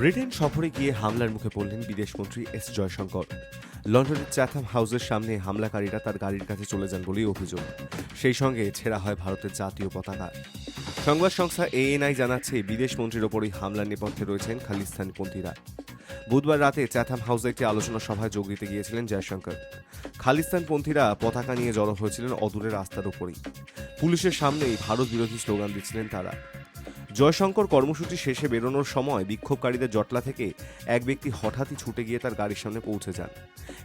Britain সফরে গিয়ে হামলার মুখে পড়লেন বিদেশমন্ত্রী এস জয়শঙ্কর। লন্ডনের চ্যাথাম হাউসের সামনে হামলাকারীরা তার গাড়ির কাছে চলে যান বলেই অভিযোগ। সেই সঙ্গে ছেঁড়া হয় ভারতের জাতীয় পতাকা। সংবাদ সংস্থা এএনআই জানাচ্ছে, বিদেশমন্ত্রীর ওপরই হামলার নেপথ্যে রয়েছেন খালিস্তানপন্থীরা। বুধবার রাতে চ্যাথাম হাউসে একটি আলোচনা সভায় যোগ দিতে গিয়েছিলেন জয়শঙ্কর। খালিস্তানপন্থীরা পতাকা নিয়ে জড়ো হয়েছিলেন অদূরের রাস্তার উপরই। পুলিশের সামনেই ভারত বিরোধী স্লোগান দিচ্ছিলেন তারা। জয়শঙ্কর কর্মসূচি শেষে বেরোনোর সময় বিক্ষোভকারীদের জটলা থেকে এক ব্যক্তি হঠাৎই ছুটে গিয়ে তার গাড়ির সামনে পৌঁছে যান।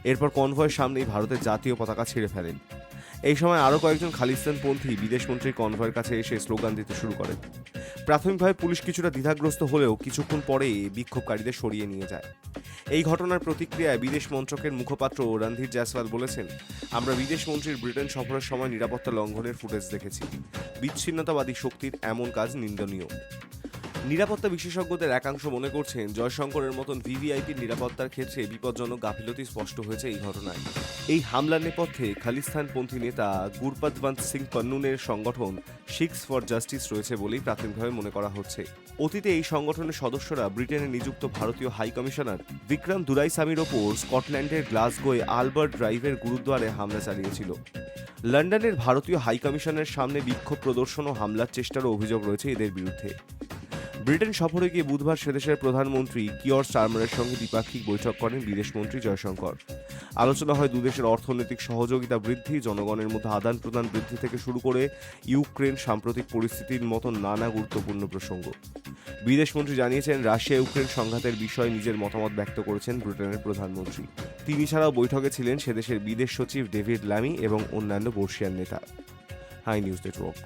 এরপর কনভয়ের সামনেই ভারতের জাতীয় পতাকা ছিঁড়ে ফেলেন। এই সময় আরও কয়েকজন খালিস্তানপন্থী বিদেশমন্ত্রীর কনভয়ের কাছে এসে স্লোগান দিতে শুরু করেন। প্রাথমিকভাবে পুলিশ কিছুটা দ্বিধাগ্রস্ত হলেও কিছুক্ষণ পরেই বিক্ষোভকারীদের সরিয়ে নিয়ে যায়। এই ঘটনার প্রতিক্রিয়ায় বিদেশ মন্ত্রকের মুখপাত্র রণধীর জয়সওয়াল বলেছেন, আমরা বিদেশমন্ত্রীর ব্রিটেন সফরের সময় নিরাপত্তা লঙ্ঘনের ফুটেজ দেখেছি। বিচ্ছিন্নতাবাদী শক্তির এমন কাজ নিন্দনীয়। নিরাপত্তা বিশেষজ্ঞদের একাংশ মনে করছেন, জয়শঙ্করের মতন ভিভিআইপির নিরাপত্তার ক্ষেত্রে বিপজ্জনক গাফিলতি স্পষ্ট হয়েছে এই ঘটনায়। এই হামলার নেপথ্যে খালিস্তানপন্থী নেতা গুরপতবন্ত সিং পন্নুনের সংগঠন শিখস ফর জাস্টিস রয়েছে বলেই প্রাথমিকভাবে মনে করা হচ্ছে। অতীতে এই সংগঠনের সদস্যরা ব্রিটেনে নিযুক্ত ভারতীয় হাই কমিশনার বিক্রম দুরাইস্বামীর ওপর স্কটল্যান্ডের গ্লাসগোয় আলবার্ট ড্রাইভের গুরুদ্বারে হামলা চালিয়েছিল। লন্ডনের ভারতীয় হাই কমিশনের সামনে বিক্ষোভ প্রদর্শন ও হামলার চেষ্টারও অভিযোগ রয়েছে এদের বিরুদ্ধে। ব্রিটেন সফরে গিয়ে বুধবার সেদেশের প্রধানমন্ত্রী কিয়র স্টারমারের সঙ্গে দ্বিপাক্ষিক বৈঠক করেন বিদেশমন্ত্রী জয়শঙ্কর। আলোচনা হয় দুদেশের অর্থনৈতিক সহযোগিতা বৃদ্ধি, জনগণের মধ্যে আদান প্রদান বৃদ্ধি থেকে শুরু করে ইউক্রেন সাম্প্রতিক পরিস্থিতির মতো নানা গুরুত্বপূর্ণ প্রসঙ্গ। বিদেশমন্ত্রী জানিয়েছেন, রাশিয়া ইউক্রেন সংঘাতের বিষয়ে নিজের মতামত ব্যক্ত করেছেন ব্রিটেনের প্রধানমন্ত্রী। তিনি ছাড়াও বৈঠকে ছিলেন সেদেশের বিদেশ সচিব ডেভিড ল্যামি এবং অন্যান্য বর্ষিয়ান নেতা। Hi news network.